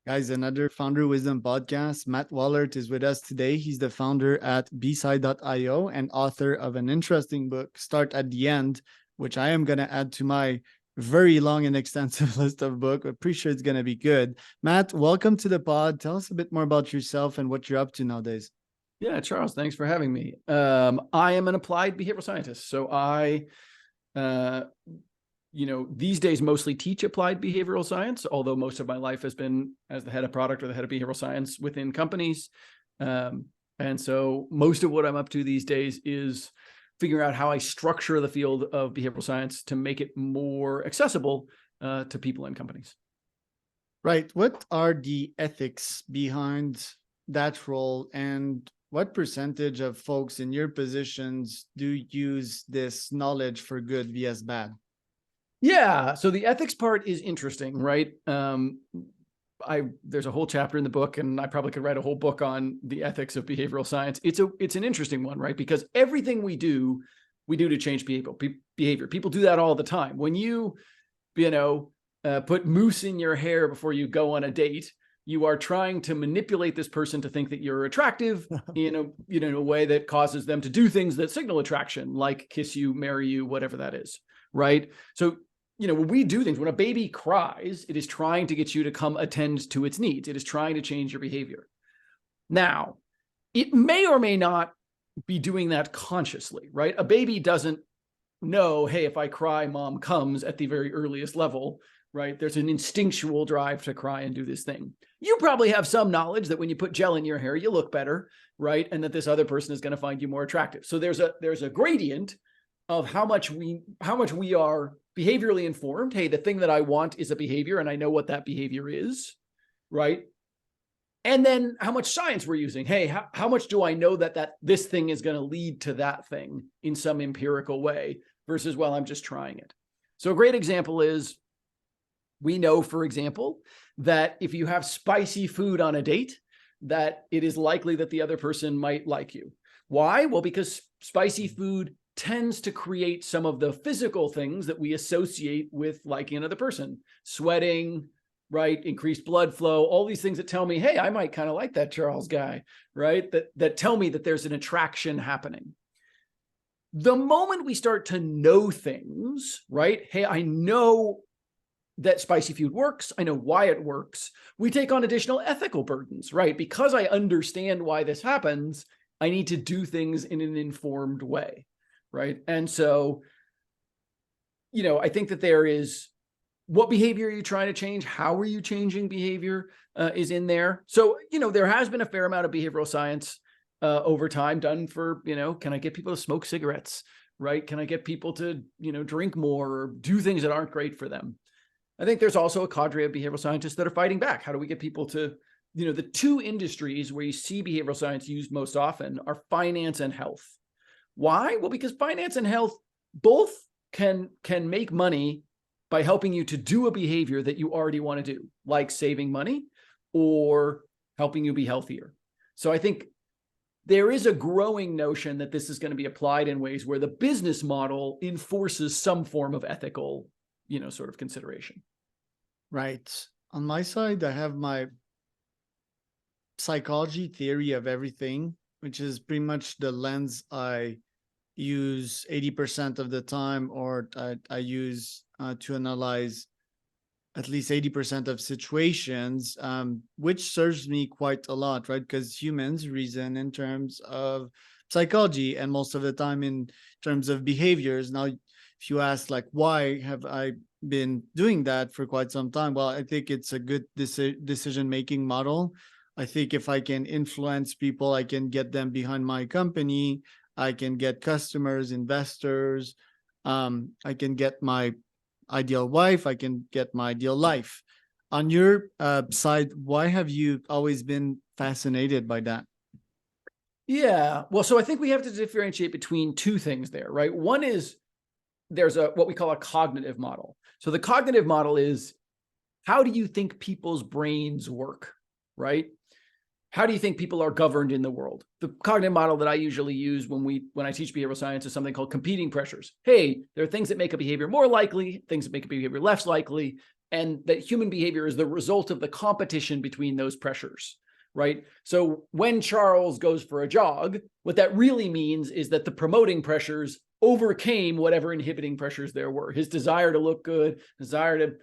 Guys, another Founder Wisdom podcast. Matt Wallaert is with us today. He's the founder at bside.io and author of an interesting book, Start at the End, which I am going to add to my very long and extensive list of books. I'm pretty sure it's going to be good. Matt, welcome to the pod. Tell us a bit more about yourself and what you're up to nowadays. Yeah, Charles, thanks for having me. I am an applied behavioral scientist. So these days mostly teach applied behavioral science, although most of my life has been as the head of product or the head of behavioral science within companies. And so most of what I'm up to these days is figuring out how I structure the field of behavioral science to make it more accessible to people in companies. Right. What are the ethics behind that role, and what percentage of folks in your positions do use this knowledge for good vs bad? Yeah. So the ethics part is interesting, right? There's a whole chapter in the book, and I probably could write a whole book on the ethics of behavioral science. It's an interesting one, right? Because everything we do to change behavior. People do that all the time. When you put mousse in your hair before you go on a date, you are trying to manipulate this person to think that you're attractive in a way that causes them to do things that signal attraction, like kiss you, marry you, whatever that is, right? So, when we do things, when a baby cries, it is trying to get you to come attend to its needs. It is trying to change your behavior. Now, it may or may not be doing that consciously, right? A baby doesn't know, hey, if I cry, mom comes at the very earliest level, right? There's an instinctual drive to cry and do this thing. You probably have some knowledge that when you put gel in your hair, you look better, right? And that this other person is going to find you more attractive. So there's a gradient of how much we are behaviorally informed. Hey, the thing that I want is a behavior, and I know what that behavior is, right? And then how much science we're using. Hey, how much do I know that this thing is going to lead to that thing in some empirical way versus, well, I'm just trying it. So a great example is, we know, for example, that if you have spicy food on a date, that it is likely that the other person might like you. Why? Well, because spicy food tends to create some of the physical things that we associate with liking another person. Sweating, right? Increased blood flow, all these things that tell me, hey, I might kind of like that Charles guy, right? That tell me that there's an attraction happening. The moment we start to know things, right? Hey, I know that spicy food works. I know why it works. We take on additional ethical burdens, right? Because I understand why this happens, I need to do things in an informed way, right? And so, I think that there is, what behavior are you trying to change? How are you changing behavior is in there. So, there has been a fair amount of behavioral science over time done for, can I get people to smoke cigarettes, right? Can I get people to, drink more or do things that aren't great for them? I think there's also a cadre of behavioral scientists that are fighting back. How do we get people to, the two industries where you see behavioral science used most often are finance and health. Why? Well, because finance and health both can make money by helping you to do a behavior that you already want to do, like saving money or helping you be healthier. So I think there is a growing notion that this is going to be applied in ways where the business model enforces some form of ethical, sort of consideration. Right. On my side, I have my psychology theory of everything, which is pretty much the lens I use 80% of the time, or I use to analyze at least 80% of situations, which serves me quite a lot, right? Because humans reason in terms of psychology and most of the time in terms of behaviors. Now, if you ask, like, why have I been doing that for quite some time? Well, I think it's a good decision-making model. I think if I can influence people, I can get them behind my company. I can get customers, investors. I can get my ideal wife. I can get my ideal life. On your side, why have you always been fascinated by that? Yeah, well, so I think we have to differentiate between two things there, right? One is there's what we call a cognitive model. So the cognitive model is, how do you think people's brains work, right? How do you think people are governed in the world? The cognitive model that I usually use when I teach behavioral science is something called competing pressures. Hey, there are things that make a behavior more likely, things that make a behavior less likely. and that human behavior is the result of the competition between those pressures, right? So when Charles goes for a jog, what that really means is that the promoting pressures overcame whatever inhibiting pressures there were. His desire to look good, desire to,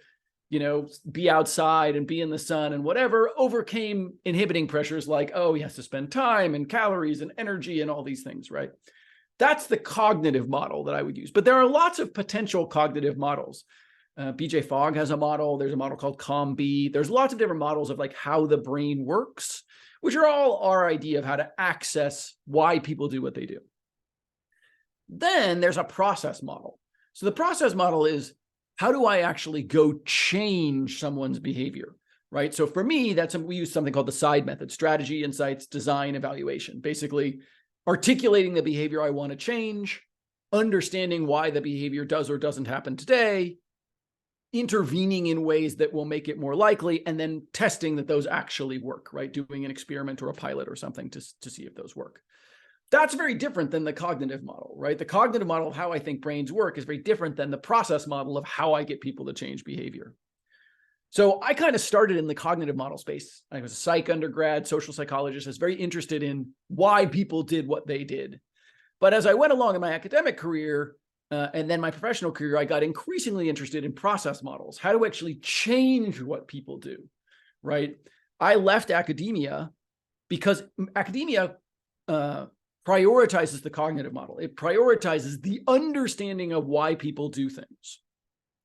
be outside and be in the sun and whatever, overcame inhibiting pressures like, oh, he has to spend time and calories and energy and all these things, right? That's the cognitive model that I would use. But there are lots of potential cognitive models. BJ Fogg has a model. There's a model called COM-B. There's lots of different models of like how the brain works, which are all our idea of how to access why people do what they do. Then there's a process model. So the process model is, how do I actually go change someone's behavior, right? So for me, we use something called the SIDE method: strategy, insights, design, evaluation. Basically, articulating the behavior I want to change, understanding why the behavior does or doesn't happen today, intervening in ways that will make it more likely, and then testing that those actually work, right? Doing an experiment or a pilot or something to see if those work. That's very different than the cognitive model, right? The cognitive model of how I think brains work is very different than the process model of how I get people to change behavior. So I kind of started in the cognitive model space. I was a psych undergrad, social psychologist. I was very interested in why people did what they did. But as I went along in my academic career and then my professional career, I got increasingly interested in process models, how to actually change what people do, right? I left academia because academia prioritizes the cognitive model. It prioritizes the understanding of why people do things,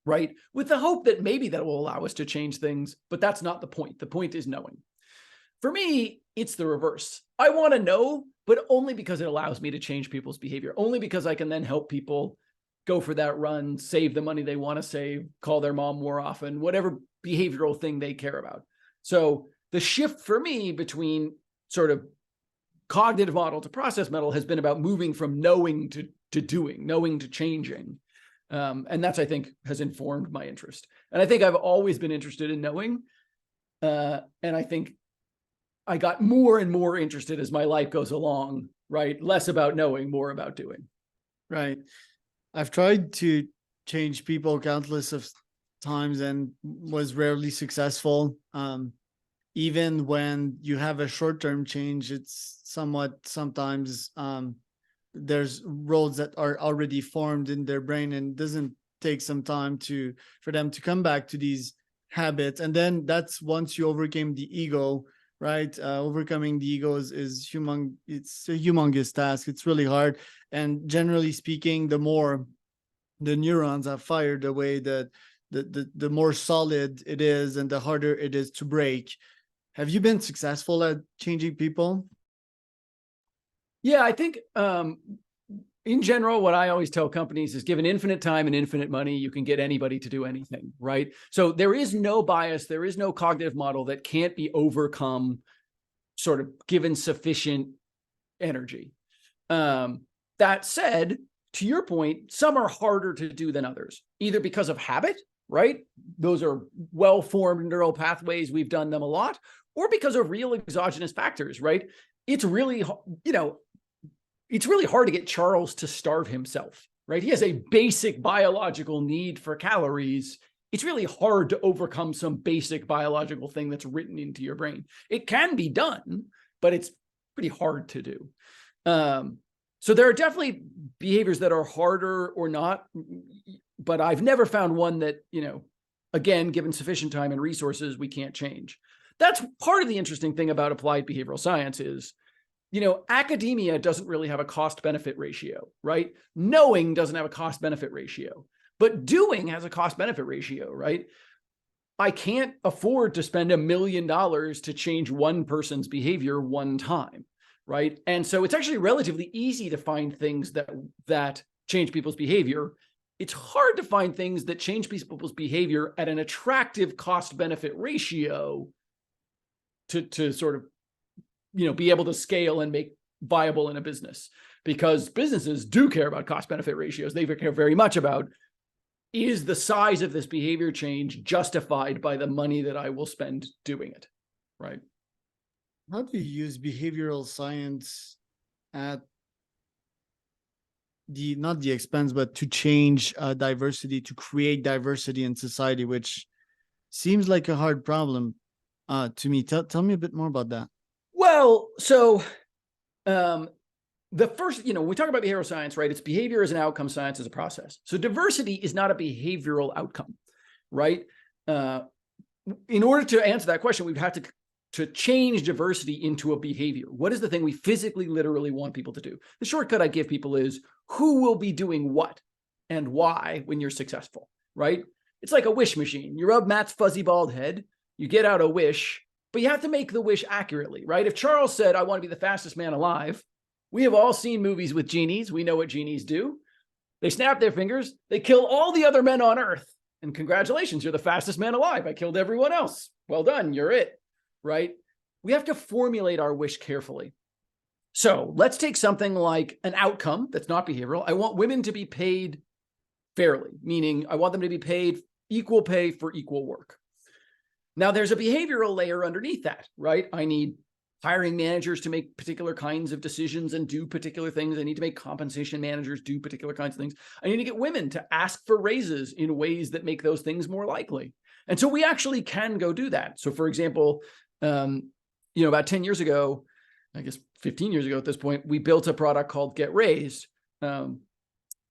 right? With the hope that maybe that will allow us to change things, but that's not the point. The point is knowing. For me, it's the reverse. I want to know, but only because it allows me to change people's behavior, only because I can then help people go for that run, save the money they want to save, call their mom more often, whatever behavioral thing they care about. So the shift for me between sort of cognitive model to process model has been about moving from knowing to doing, knowing to changing. And that's, I think, has informed my interest. And I think I've always been interested in knowing. And I think I got more and more interested as my life goes along, right? Less about knowing, more about doing. Right. I've tried to change people countless of times and was rarely successful. Even when you have a short-term change, it's sometimes there's roads that are already formed in their brain, and doesn't take some time for them to come back to these habits. And then that's once you overcame the ego, right? Overcoming the ego is it's a humongous task. It's really hard. And generally speaking, the more the neurons are fired away, the more solid it is and the harder it is to break. Have you been successful at changing people? Yeah, I think in general, what I always tell companies is, given infinite time and infinite money, you can get anybody to do anything, right? So there is no bias, there is no cognitive model that can't be overcome, sort of given sufficient energy. That said, to your point, some are harder to do than others, either because of habit, right? Those are well-formed neural pathways. We've done them a lot. Or because of real exogenous factors, right? It's really, it's really hard to get Charles to starve himself, right? He has a basic biological need for calories. It's really hard to overcome some basic biological thing that's written into your brain. It can be done, but it's pretty hard to do. So there are definitely behaviors that are harder or not, but I've never found one that, again, given sufficient time and resources, we can't change. That's part of the interesting thing about applied behavioral science is, academia doesn't really have a cost-benefit ratio, right? Knowing doesn't have a cost-benefit ratio, but doing has a cost-benefit ratio, right? I can't afford to spend $1 million to change one person's behavior one time, right? And so it's actually relatively easy to find things that change people's behavior. It's hard to find things that change people's behavior at an attractive cost-benefit ratio to sort of, be able to scale and make viable in a business, because businesses do care about cost-benefit ratios. They care very much about, is the size of this behavior change justified by the money that I will spend doing it, right? How do you use behavioral science at not the expense, but to change diversity, to create diversity in society, which seems like a hard problem to me. Tell me a bit more about that. Well, so the first, when we talk about behavioral science, right? It's behavior as an outcome, science as a process. So diversity is not a behavioral outcome, right? In order to answer that question, we've had to change diversity into a behavior. What is the thing we physically, literally want people to do? The shortcut I give people is who will be doing what and why when you're successful, right? It's like a wish machine. You rub Matt's fuzzy bald head, you get out a wish, but you have to make the wish accurately, right? If Charles said, I want to be the fastest man alive, we have all seen movies with genies. We know what genies do. They snap their fingers, they kill all the other men on Earth. And congratulations, you're the fastest man alive. I killed everyone else. Well done, you're it, right? We have to formulate our wish carefully. So let's take something like an outcome that's not behavioral. I want women to be paid fairly, meaning I want them to be paid equal pay for equal work. Now, there's a behavioral layer underneath that, right? I need hiring managers to make particular kinds of decisions and do particular things. I need to make compensation managers do particular kinds of things. I need to get women to ask for raises in ways that make those things more likely. And so we actually can go do that. So for example, about 10 years ago, I guess 15 years ago at this point, we built a product called Get Raised,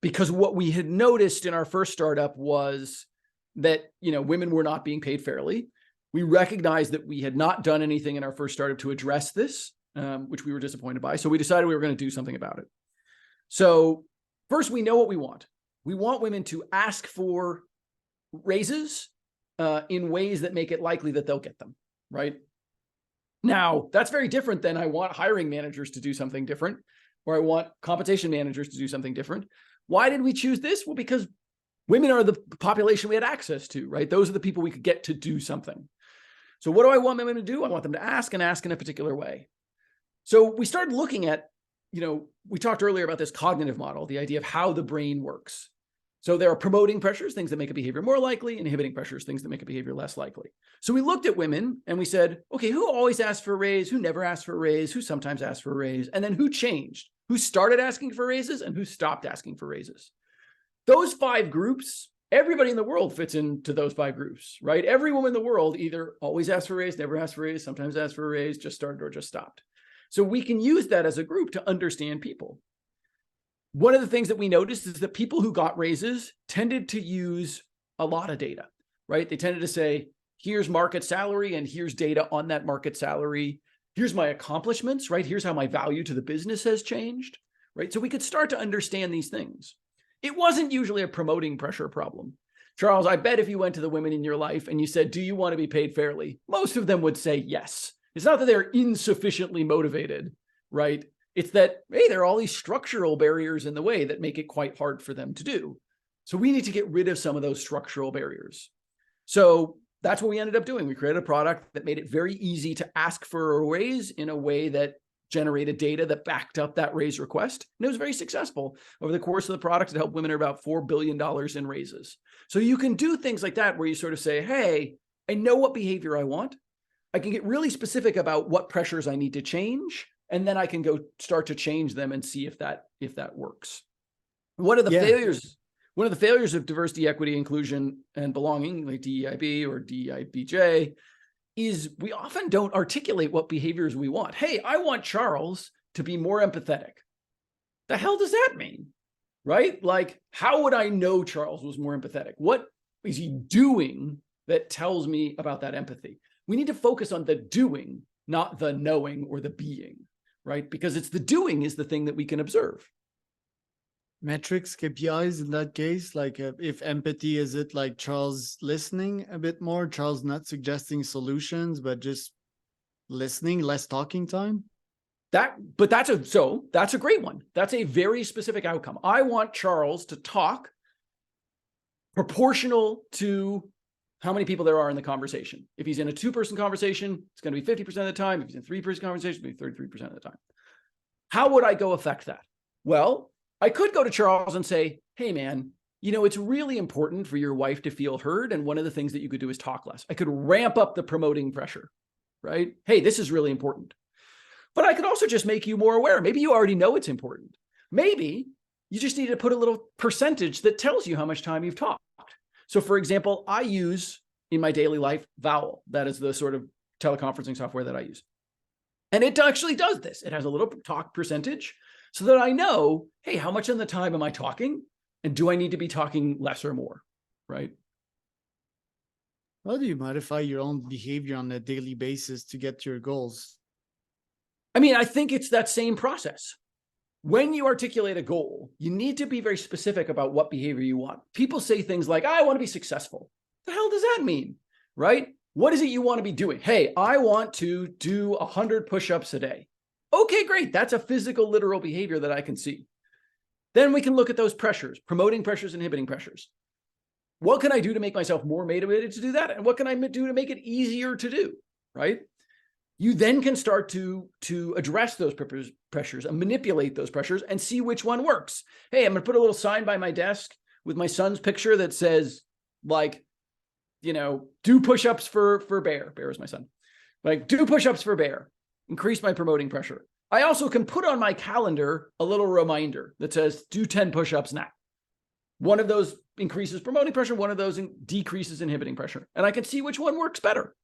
because what we had noticed in our first startup was that, women were not being paid fairly. We recognized that we had not done anything in our first startup to address this, which we were disappointed by. So we decided we were going to do something about it. So first, we know what we want. We want women to ask for raises in ways that make it likely that they'll get them, right? Now, that's very different than I want hiring managers to do something different, or I want compensation managers to do something different. Why did we choose this? Well, because women are the population we had access to, right? Those are the people we could get to do something. So what do I want women to do? I want them to ask and ask in a particular way. So we started looking at, we talked earlier about this cognitive model, the idea of how the brain works. So there are promoting pressures, things that make a behavior more likely, inhibiting pressures, things that make a behavior less likely. So we looked at women and we said, okay, who always asks for a raise? Who never asks for a raise? Who sometimes asks for a raise? And then who changed? Who started asking for raises and who stopped asking for raises? Those 5 groups, everybody in the world fits into those 5 groups, right? Every woman in the world either always asks for a raise, never asks for a raise, sometimes asks for a raise, just started or just stopped. So we can use that as a group to understand people. One of the things that we noticed is that people who got raises tended to use a lot of data, right? They tended to say, here's market salary and here's data on that market salary. Here's my accomplishments, right? Here's how my value to the business has changed, right? So we could start to understand these things. It wasn't usually a promoting pressure problem. Charles, I bet if you went to the women in your life and you said, do you want to be paid fairly? Most of them would say yes. It's not that they're insufficiently motivated, right? It's that, hey, there are all these structural barriers in the way that make it quite hard for them to do. So we need to get rid of some of those structural barriers. So that's what we ended up doing. We created a product that made it very easy to ask for a raise in a way that generated data that backed up that raise request. And it was very successful. Over the course of the product, it helped women earn about $4 billion in raises. So you can do things like that where you sort of say, hey, I know what behavior I want. I can get really specific about what pressures I need to change. And then I can go start to change them and see if that works. One of the failures of diversity, equity, inclusion, and belonging, like DEIB or DEIBJ, is we often don't articulate what behaviors we want. Hey, I want Charles to be more empathetic. The hell does that mean? Right? Like, how would I know Charles was more empathetic? What is he doing that tells me about that empathy? We need to focus on the doing, not the knowing or the being, right? Because it's the doing is the thing that we can observe. Metrics, KPIs in that case, like if empathy, is it like Charles listening a bit more, Charles not suggesting solutions, but just listening, less talking time? That's a great one. That's a very specific outcome. I want Charles to talk proportional to how many people there are in the conversation. If he's in a 2-person conversation, it's going to be 50% of the time. If he's in a 3-person conversation, it'll be 33% of the time. How would I go affect that? Well, I could go to Charles and say, hey, man, it's really important for your wife to feel heard. And one of the things that you could do is talk less. I could ramp up the promoting pressure, right? Hey, this is really important. But I could also just make you more aware. Maybe you already know it's important. Maybe you just need to put a little percentage that tells you how much time you've talked. So for example, I use in my daily life, Vowel. That is the sort of teleconferencing software that I use. And it actually does this. It has a little talk percentage so that I know, hey, how much of the time am I talking? And do I need to be talking less or more, right? How do you modify your own behavior on a daily basis to get to your goals? I mean, I think it's that same process. When you articulate a goal, you need to be very specific about what behavior you want. People say things like, I want to be successful. The hell does that mean, right? What is it you want to be doing? Hey, I want to do 100 push-ups a day. Okay, great. That's a physical, literal behavior that I can see. Then we can look at those pressures, promoting pressures, inhibiting pressures. What can I do to make myself more motivated to do that? And what can I do to make it easier to do, right? You then can start to address those pressures and manipulate those pressures and see which one works. Hey, I'm going to put a little sign by my desk with my son's picture that says, like, you know, do push-ups for Bear. Bear is my son. Like, do push-ups for Bear. Increase my promoting pressure. I also can put on my calendar a little reminder that says, do 10 push-ups now. One of those increases promoting pressure. One of those decreases inhibiting pressure. And I can see which one works better.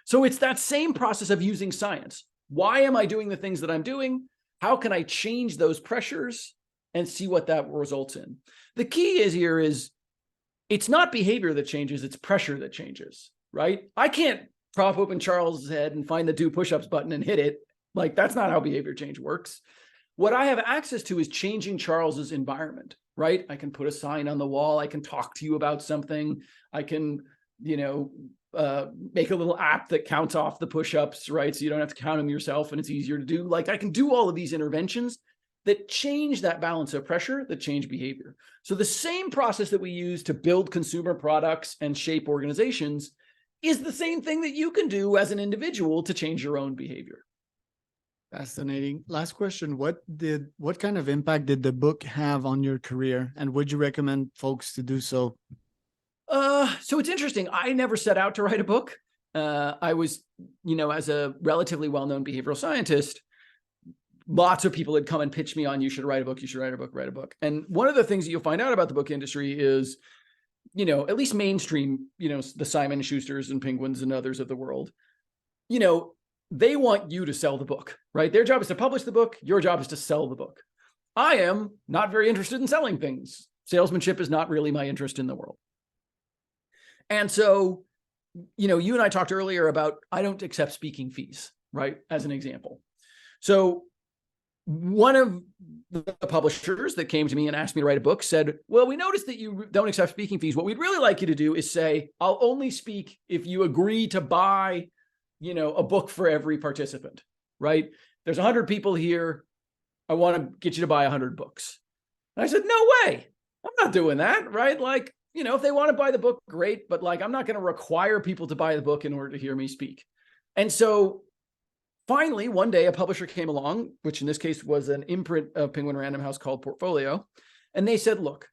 So it's that same process of using science. Why am I doing the things that I'm doing? How can I change those pressures and see what that results in? The key here is it's not behavior that changes, it's pressure that changes, right? I can't prop open Charles's head and find the do push-ups button and hit it. Like, that's not how behavior change works. What I have access to is changing Charles's environment, right? I can put a sign on the wall. I can talk to you about something. I can, you know, make a little app that counts off the push-ups, right? So you don't have to count them yourself and it's easier to do. Like, I can do all of these interventions that change that balance of pressure, that change behavior. So the same process that we use to build consumer products and shape organizations is the same thing that you can do as an individual to change your own behavior. Fascinating. Last question. What kind of impact did the book have on your career? And would you recommend folks to do so? So it's interesting. I never set out to write a book. I was, you know, as a relatively well-known behavioral scientist, lots of people had come and pitched me on, you should write a book, you should write a book, write a book. And one of the things that you'll find out about the book industry is, you know, at least mainstream, you know, the Simon & Schusters and Penguins and others of the world, you know, they want you to sell the book, right? Their job is to publish the book. Your job is to sell the book. I am not very interested in selling things. Salesmanship is not really my interest in the world. And so, you know, you and I talked earlier about, I don't accept speaking fees, right? As an example. So one of the publishers that came to me and asked me to write a book said, well, we noticed that you don't accept speaking fees. What we'd really like you to do is say, I'll only speak if you agree to buy, you know, a book for every participant, right? There's 100 people here. I want to get you to buy 100 books. And I said, no way. I'm not doing that, right? Like, you know, if they want to buy the book, great. But like, I'm not going to require people to buy the book in order to hear me speak. And so finally, one day a publisher came along, which in this case was an imprint of Penguin Random House called Portfolio. And they said, look,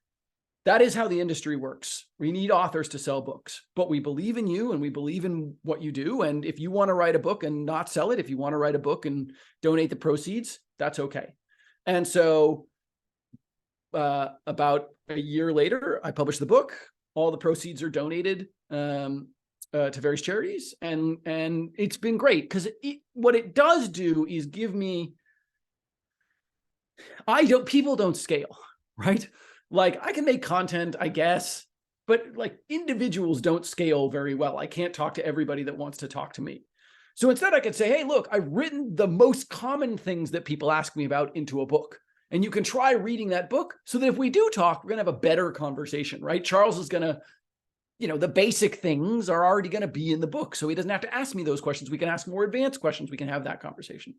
that is how the industry works. We need authors to sell books, but we believe in you and we believe in what you do. And if you want to write a book and not sell it, if you want to write a book and donate the proceeds, that's okay. And so about a year later, I published the book. All the proceeds are donated to various charities. And it's been great because what it does do is give me, people don't scale, right? Like, I can make content, I guess, but like individuals don't scale very well. I can't talk to everybody that wants to talk to me. So instead I could say, hey, look, I've written the most common things that people ask me about into a book. And you can try reading that book so that if we do talk, we're going to have a better conversation, right? Charles is going to, you know, the basic things are already going to be in the book. So he doesn't have to ask me those questions. We can ask more advanced questions. We can have that conversation.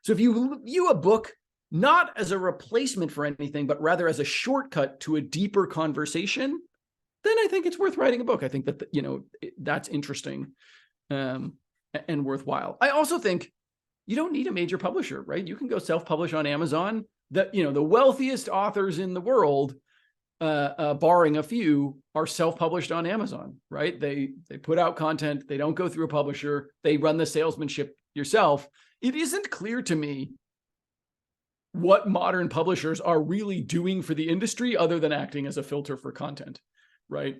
So if you view a book not as a replacement for anything, but rather as a shortcut to a deeper conversation, then I think it's worth writing a book. I think that, you know, that's interesting and worthwhile. I also think you don't need a major publisher, right? You can go self-publish on Amazon. That, you know, the wealthiest authors in the world, barring a few, are self-published on Amazon, right? They put out content. They don't go through a publisher. They run the salesmanship yourself. It isn't clear to me what modern publishers are really doing for the industry other than acting as a filter for content, right?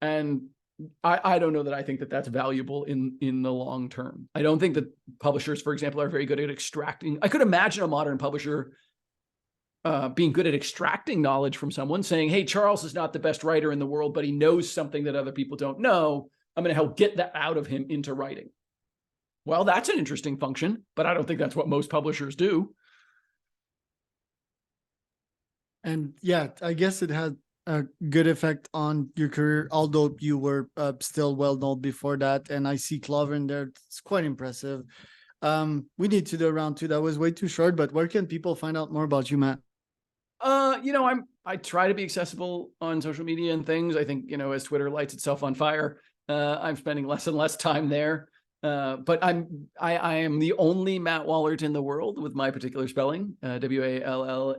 And I don't know that I think that that's valuable in the long term. I don't think that publishers, for example, are very good at extracting. I could imagine a modern publisher being good at extracting knowledge from someone, saying, hey, Charles is not the best writer in the world, but he knows something that other people don't know. I'm going to help get that out of him into writing. Well, that's an interesting function, but I don't think that's what most publishers do. And yeah, I guess it had a good effect on your career, although you were still well known before that. And I see Clover in there. It's quite impressive. We need to do a round two. That was way too short, but where can people find out more about you, Matt? I try to be accessible on social media and things. I think, as Twitter lights itself on fire, I'm spending less and less time there. But I am the only Matt Wallaert in the world with my particular spelling, Wallaert.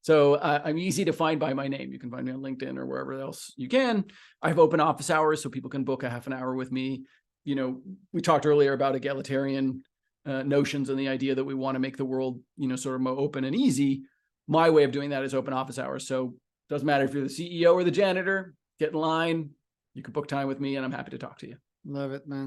I'm easy to find by my name. You can find me on LinkedIn or wherever else you can. I have open office hours so people can book a half an hour with me. We talked earlier about egalitarian notions and the idea that we want to make the world, sort of more open and easy. My way of doing that is open office hours. So it doesn't matter if you're the CEO or the janitor, get in line. You can book time with me and I'm happy to talk to you. Love it, man.